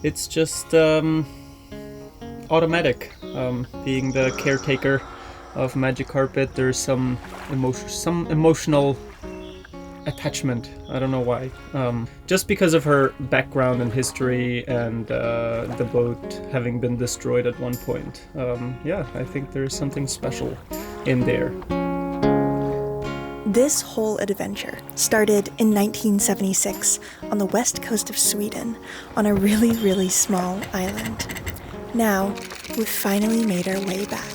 It's just automatic. Being the caretaker of Magic Carpet, there's some emotional attachment. I don't know why. Just because of her background and history and the boat having been destroyed at one point. I think there's something special in there. This whole adventure started in 1976 on the west coast of Sweden on a really, really small island. Now, we've finally made our way back.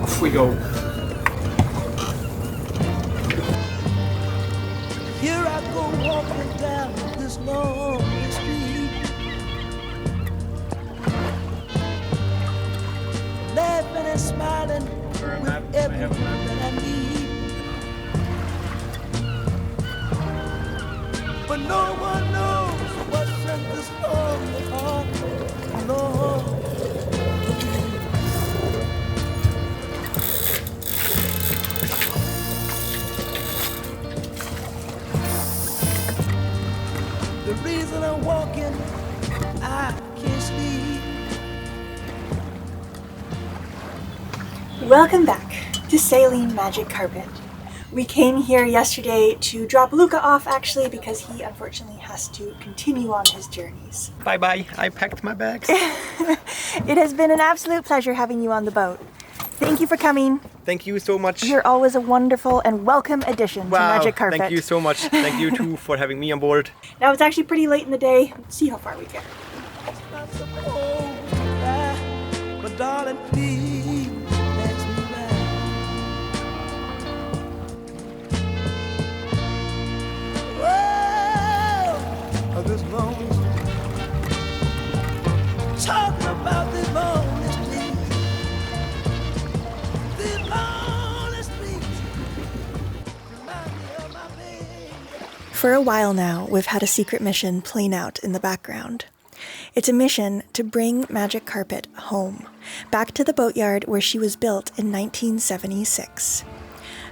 Off we go. Here I go walking down this lonely street, laughing and smiling with everyone that I meet. But no one knows what's in this lonely heart, Lord. The reason I'm walking, I can't sleep. Welcome back to Saline Magic Carpet. We came here yesterday to drop Luca off, actually, because he unfortunately has to continue on his journeys. Bye-bye. I packed my bags. It has been an absolute pleasure having you on the boat. Thank you for coming. Thank you so much. You're always a wonderful and welcome addition to Magic Carpet. Thank you so much. Thank you too for having me on board. Now it's actually pretty late in the day. Let's see how far we get. It's not supposed to cry, but darling, please let me ride. Whoa, this lonely, talking about this lonely street, these lonely streets, remind me of my baby. For a while now, we've had a secret mission playing out in the background. It's a mission to bring Magic Carpet home, back to the boatyard where she was built in 1976.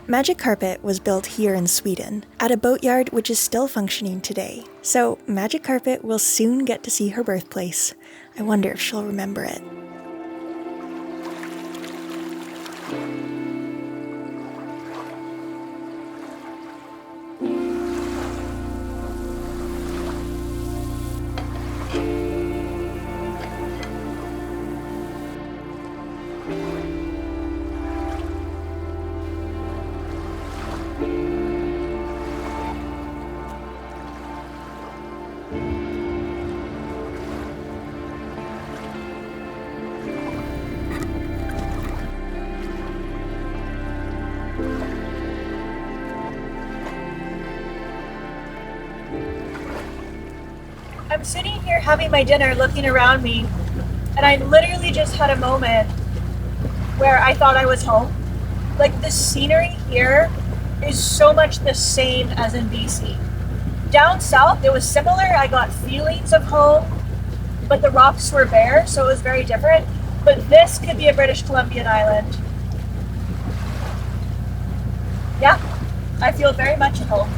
Magic Carpet was built here in Sweden, at a boatyard which is still functioning today. So Magic Carpet will soon get to see her birthplace. I wonder if she'll remember it. I'm sitting here having my dinner, looking around me, and I literally just had a moment where I thought I was home. Like, the scenery here is so much the same as in BC. Down south, it was similar. I got feelings of home, but the rocks were bare, so it was very different. But this could be a British Columbian island. Yeah, I feel very much at home.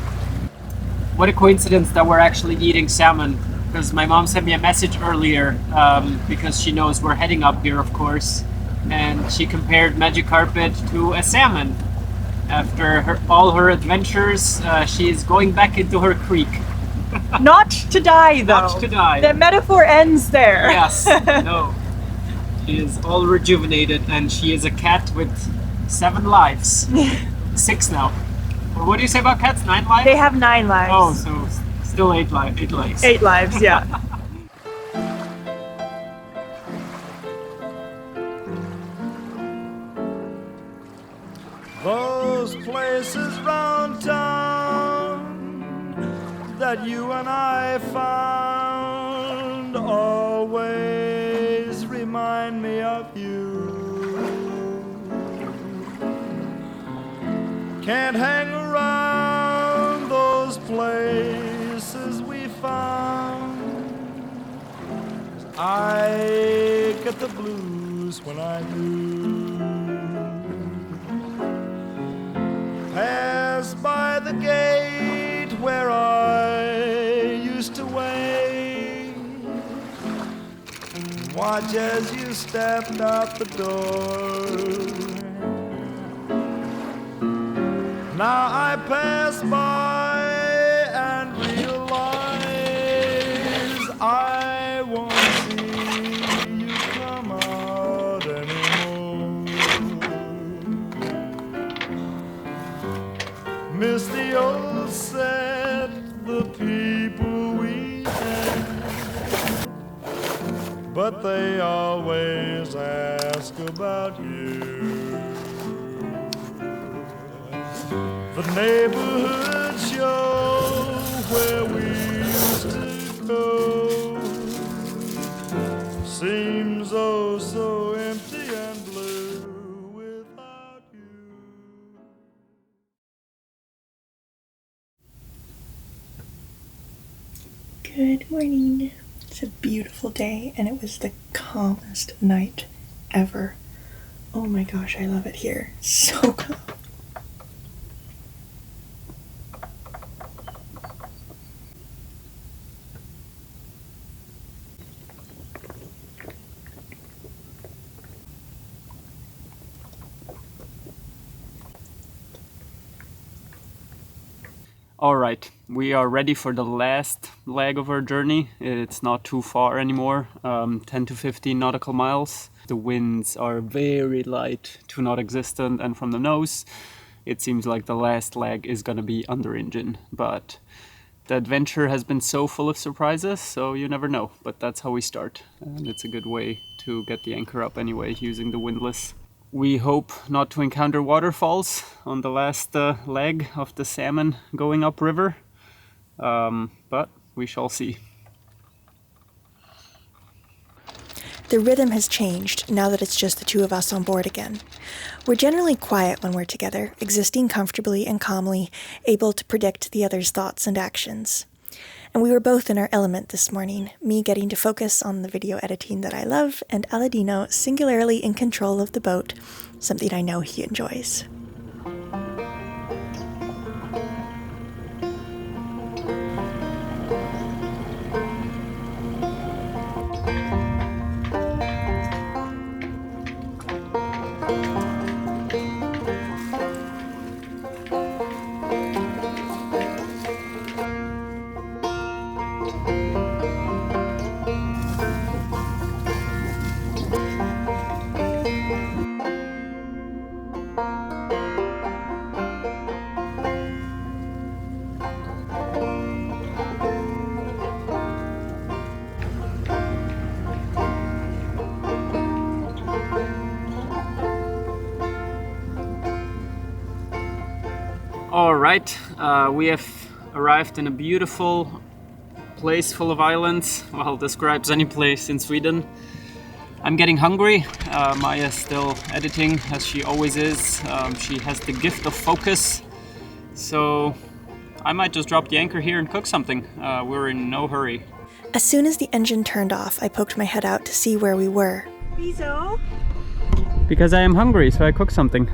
What a coincidence that we're actually eating salmon, because my mom sent me a message earlier, because she knows we're heading up here, of course, and she compared Magic Carpet to a salmon. After all her adventures, she is going back into her creek. Not to die, though. Not to die. The metaphor ends there. Yes, no. She is all rejuvenated, and she is a cat with 7 lives. 6 now. Or what do you say about cats? 9 lives? They have 9 lives. Oh, so still 8 lives. 8 lives, yeah. Those places round town that you and I found always remind me of you. Can't hang around those places we found. I get the blues blues when I do pass by the gate where I used to wait, watch as you stepped out the door. Now I pass by and realize I won't see you come out anymore. Miss the old set, the people we had, but they always ask about you. The neighborhood show where we used to go seems oh so empty and blue without you. Good morning. It's a beautiful day and it was the calmest night ever. Oh my gosh, I love it here. So calm. Alright, we are ready for the last leg of our journey. It's not too far anymore, 10 to 15 nautical miles. The winds are very light to non-existent, and from the nose it seems like the last leg is gonna be under engine. But the adventure has been so full of surprises, so you never know. But that's how we start, and it's a good way to get the anchor up anyway, using the windlass. We hope not to encounter waterfalls on the last leg of the salmon going upriver, but we shall see. The rhythm has changed now that it's just the two of us on board again. We're generally quiet when we're together, existing comfortably and calmly, able to predict the other's thoughts and actions. And we were both in our element this morning, me getting to focus on the video editing that I love, and Aladino singularly in control of the boat, something I know he enjoys. Alright, we have arrived in a beautiful place full of islands. Well, describes any place in Sweden. I'm getting hungry. Maya's still editing, as she always is. She has the gift of focus. So I might just drop the anchor here and cook something. We're in no hurry. As soon as the engine turned off, I poked my head out to see where we were. Bizo? Because I am hungry, so I cook something.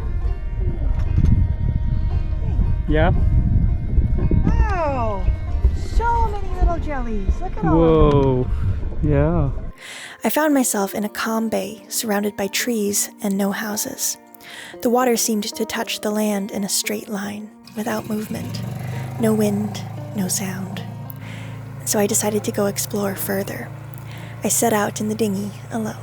Yeah? Wow! So many little jellies. Look at all of them. Whoa. Yeah. I found myself in a calm bay, surrounded by trees and no houses. The water seemed to touch the land in a straight line, without movement. No wind, no sound. So I decided to go explore further. I set out in the dinghy alone.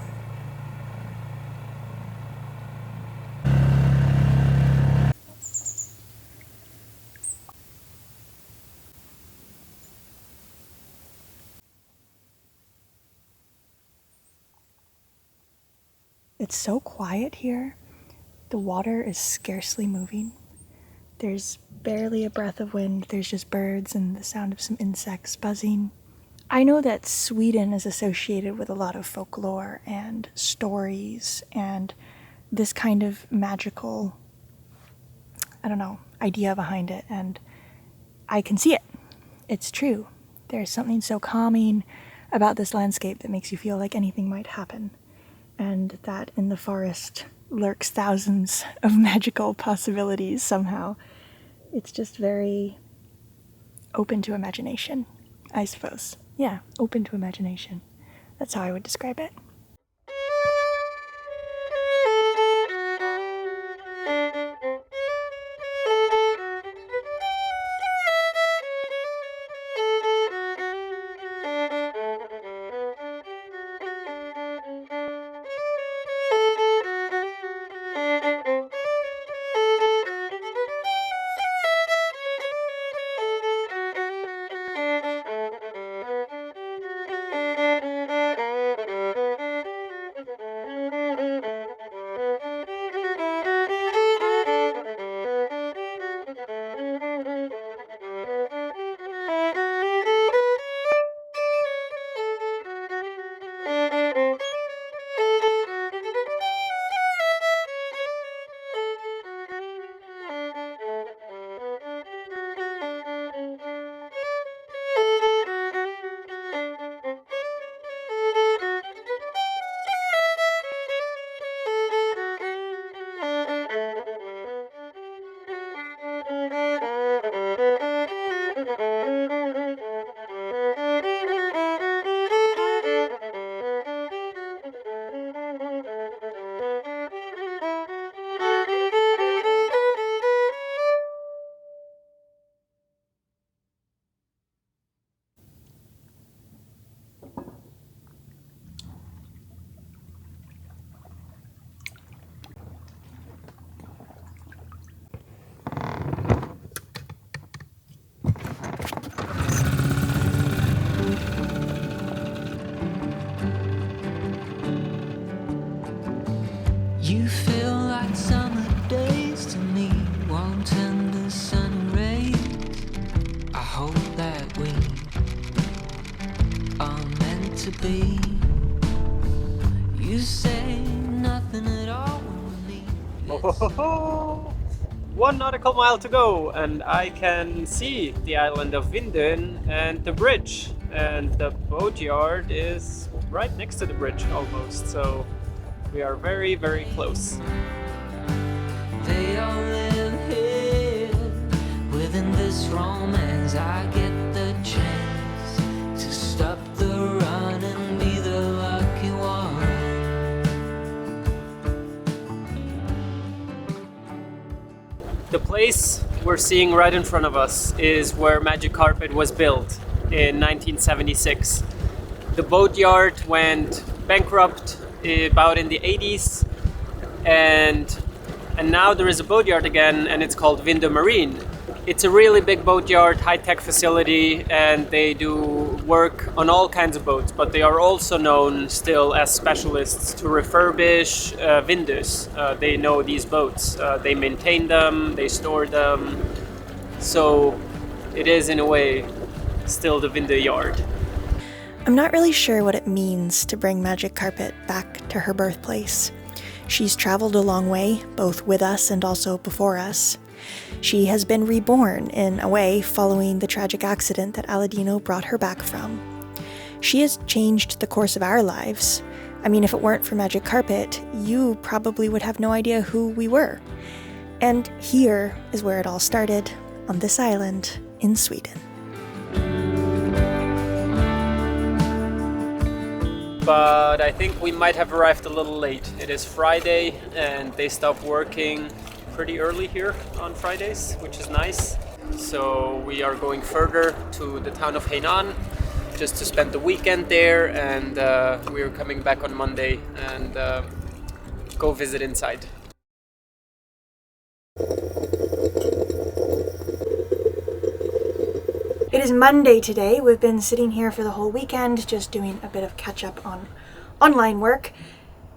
It's so quiet here. The water is scarcely moving. There's barely a breath of wind. There's just birds and the sound of some insects buzzing. I know that Sweden is associated with a lot of folklore and stories and this kind of magical, idea behind it. And I can see it. It's true. There's something so calming about this landscape that makes you feel like anything might happen. and that in the forest lurks thousands of magical possibilities somehow. It's just very open to imagination, I suppose. Yeah, open to imagination. That's how I would describe it. You feel like summer days to me, warm tender sunny rays. I hope that we are meant to be. You say nothing at all when we meet. 1 nautical mile to go, and I can see the island of Vindön and the bridge, and the boatyard is right next to the bridge almost, so we are very, very close. They all live here within this romance. I get the chance to stop the run and be the lucky one. The place we're seeing right in front of us is where Magic Carpet was built in 1976. The boatyard went bankrupt about in the 80s, and now there is a boatyard again, and it's called Vindö Marine. It's a really big boatyard, high-tech facility, and they do work on all kinds of boats, but they are also known still as specialists to refurbish Vindös. They know these boats. They maintain them, they store them, so it is in a way still the Vindö yard. I'm not really sure what it means to bring Magic Carpet back to her birthplace. She's traveled a long way, both with us and also before us. She has been reborn, in a way, following the tragic accident that Aladino brought her back from. She has changed the course of our lives. I mean, if it weren't for Magic Carpet, you probably would have no idea who we were. And here is where it all started, on this island in Sweden. But I think we might have arrived a little late. It is Friday and they stop working pretty early here on Fridays, which is nice. So we are going further to the town of Hainan just to spend the weekend there, and we're coming back on Monday and go visit inside. It is Monday today. We've been sitting here for the whole weekend, just doing a bit of catch up on online work.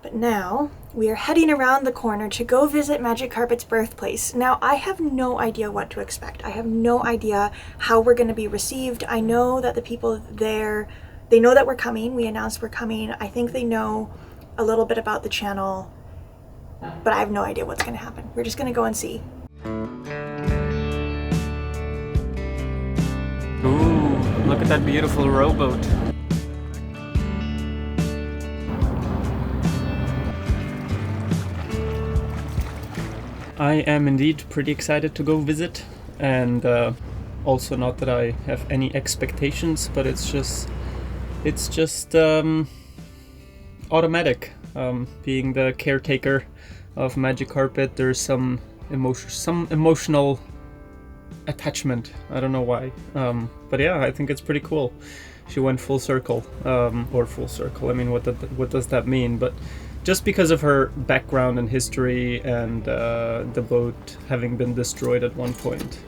But now we are heading around the corner to go visit Magic Carpet's birthplace. Now, I have no idea what to expect. I have no idea how we're going to be received. I know that the people there, they know that we're coming. We announced we're coming. I think they know a little bit about the channel, but I have no idea what's going to happen. We're just going to go and see. Ooh, look at that beautiful rowboat. I am indeed pretty excited to go visit, and also not that I have any expectations, but it's just automatic. Being the caretaker of Magic Carpet, there's some emotional attachment. I don't know why, but yeah, I think it's pretty cool. She went full circle, or full circle. I mean, what does that mean? But just because of her background and history, and the boat having been destroyed at one point,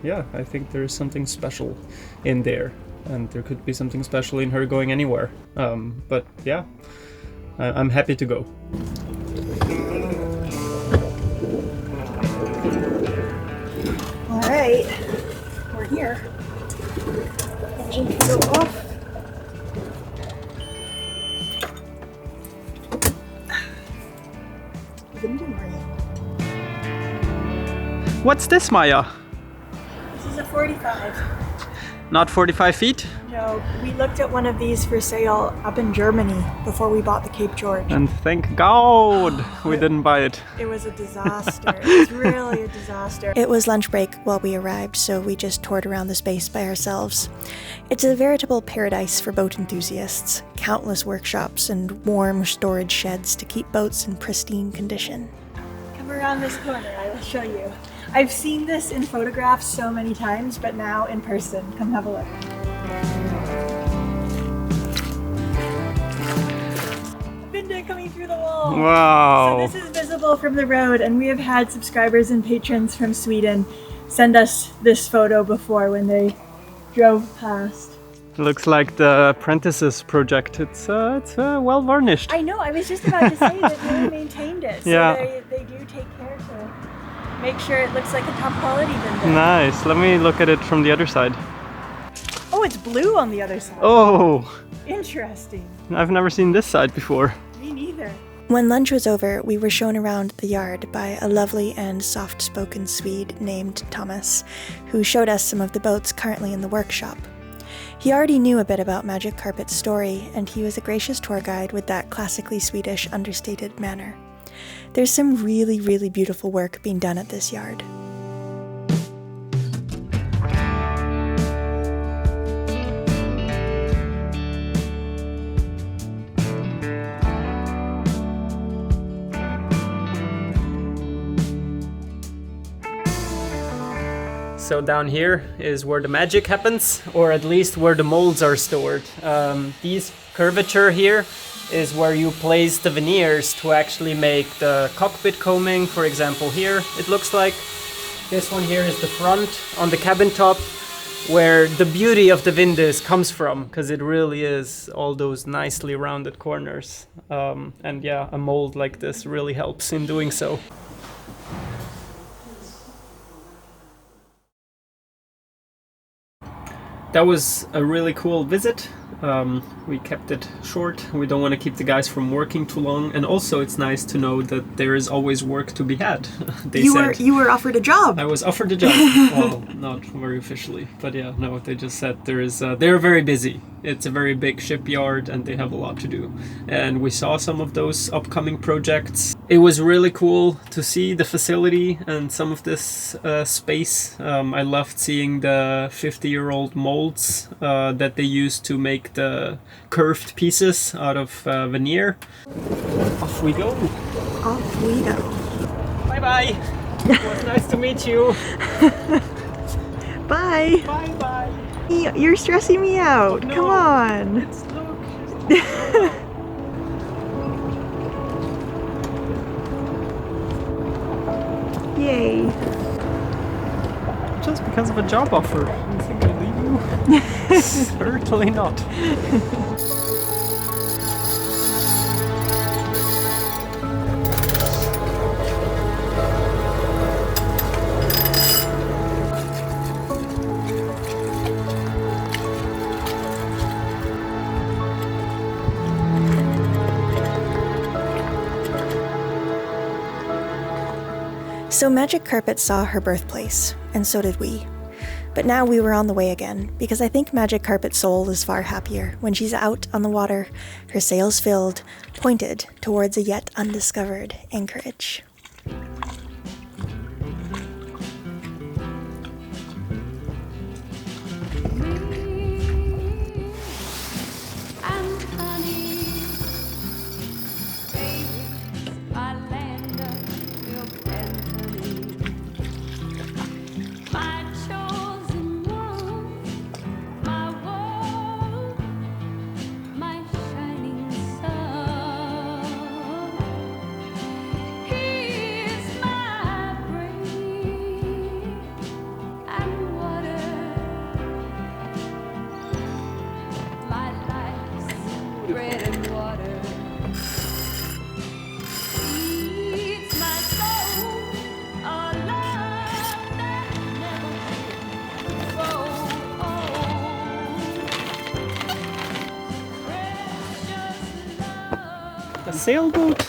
yeah, I think there's something special in there, and there could be something special in her going anywhere. But yeah, I'm happy to go. All right, we're here. Engine can go off. What's this, Maya? This is a 45. Not 45 feet? No, we looked at one of these for sale up in Germany before we bought the Cape George. And thank God we didn't buy it. It was a disaster. It was really a disaster. It was lunch break while we arrived, so we just toured around the space by ourselves. It's a veritable paradise for boat enthusiasts. Countless workshops and warm storage sheds to keep boats in pristine condition. Come around this corner, I will show you. I've seen this in photographs so many times, but now in person. Come have a look. Window coming through the wall. Wow. So this is visible from the road, and we have had subscribers and patrons from Sweden send us this photo before when they drove past. Looks like the Apprentices project. It's well varnished. I know, I was just about to say that they maintained it. So Yeah. they do take care to make sure it looks like a top quality window. Nice. Let me look at it from the other side. Oh, it's blue on the other side. Oh, Interesting. I've never seen this side before. Me neither. When lunch was over, we were shown around the yard by a lovely and soft-spoken Swede named Thomas, who showed us some of the boats currently in the workshop. He already knew a bit about Magic Carpet's story, and he was a gracious tour guide with that classically Swedish understated manner. There's some really, really beautiful work being done at this yard. So down here is where the magic happens, or at least where the molds are stored. These curvature here is where you place the veneers to actually make the cockpit combing. For example, here it looks like this one here is the front on the cabin top, where the beauty of the Vindus comes from, because it really is all those nicely rounded corners. And yeah, a mold like this really helps in doing so. That was a really cool visit. We kept it short. We don't want to keep the guys from working too long, and also it's nice to know that there is always work to be had. You were offered a job. I was offered a job. Well, not very officially, but yeah, no, they just said they're very busy. It's a very big shipyard and they have a lot to do. And we saw some of those upcoming projects. It was really cool to see the facility and some of this space. I loved seeing the 50-year-old molds that they used to make the curved pieces out of veneer. Off we go. Off we go. Bye-bye. It was nice to meet you. Bye. Bye-bye. You're stressing me out. Oh, no. Come on. It's Luke. Yay. Just because of a job offer. You think I leave you? Certainly not. So Magic Carpet saw her birthplace, and so did we. But now we were on the way again, because I think Magic Carpet's soul is far happier when she's out on the water, her sails filled, pointed towards a yet undiscovered anchorage. sailboat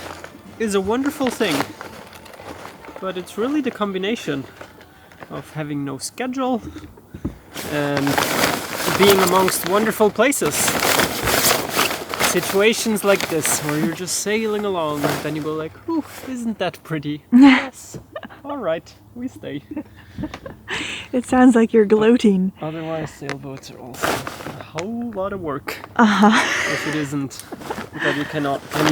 is a wonderful thing, but it's really the combination of having no schedule and being amongst wonderful places. Situations like this where you're just sailing along and then you go like, ooh, isn't that pretty? Yes. Alright, we stay. It sounds like you're gloating. Otherwise sailboats are also a whole lot of work. If it isn't that you can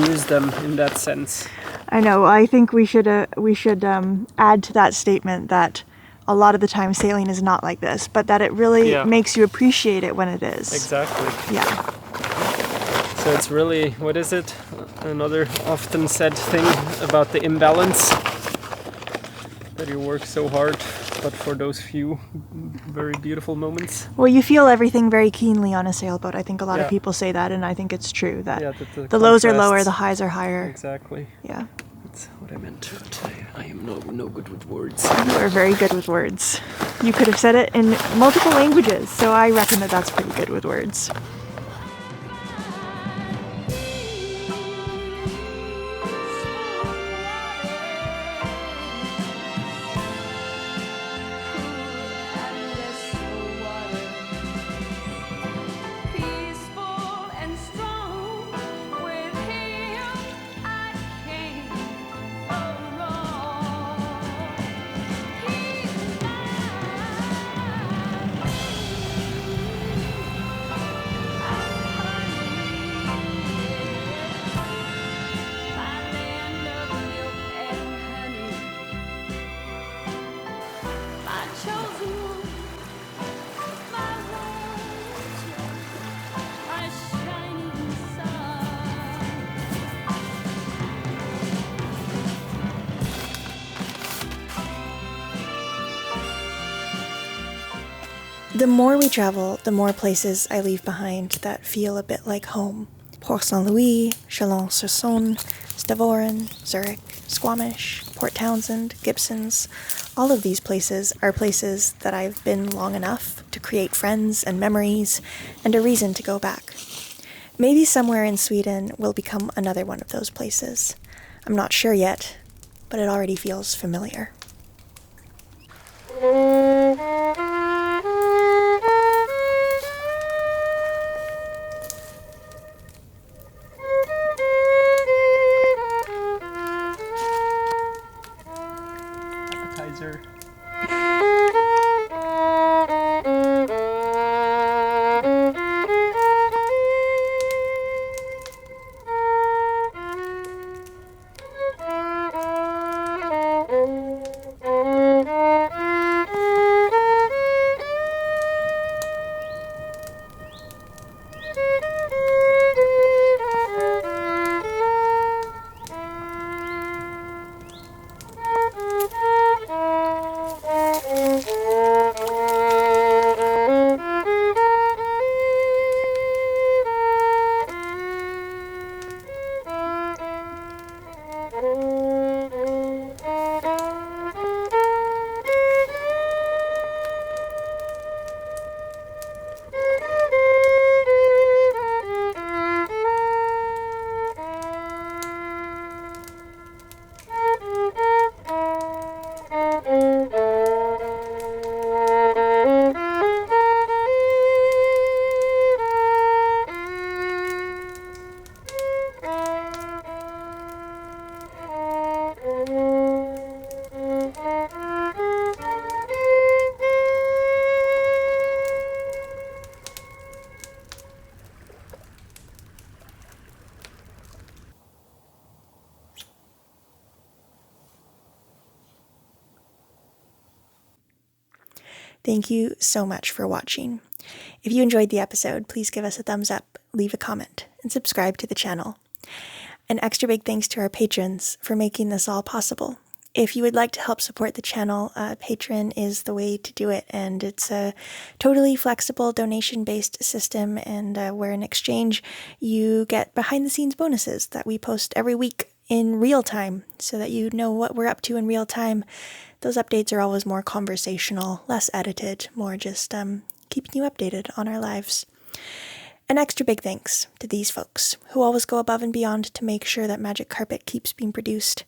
use them in that sense. I know. I think we should add to that statement that a lot of the time sailing is not like this, but that it really makes you appreciate it when it is. Exactly. Yeah. So it's really, what is it? Another often said thing about the imbalance. That you work so hard, but for those few very beautiful moments. Well, you feel everything very keenly on a sailboat. I think a lot of people say that, and I think it's true that the lows are lower, the highs are higher. Exactly. Yeah. That's what I meant, but I am no good with words. You are very good with words. You could have said it in multiple languages, so I reckon that that's pretty good with words. The more we travel, the more places I leave behind that feel a bit like home. Port St. Louis, Chalon-sur-Saône, Stavoren, Zurich, Squamish, Port Townsend, Gibsons. All of these places are places that I've been long enough to create friends and memories and a reason to go back. Maybe somewhere in Sweden will become another one of those places. I'm not sure yet, but it already feels familiar. Appetizer. Thank you so much for watching. If you enjoyed the episode, please give us a thumbs up, leave a comment, and subscribe to the channel. An extra big thanks to our patrons for making this all possible. If you would like to help support the channel, Patreon is the way to do it, and it's a totally flexible donation-based system, and where in exchange you get behind-the-scenes bonuses that we post every week in real time, so that you know what we're up to in real time. Those updates are always more conversational, less edited, more just keeping you updated on our lives. An extra big thanks to these folks who always go above and beyond to make sure that Magic Carpet keeps being produced.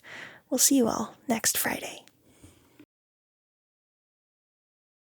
We'll see you all next Friday.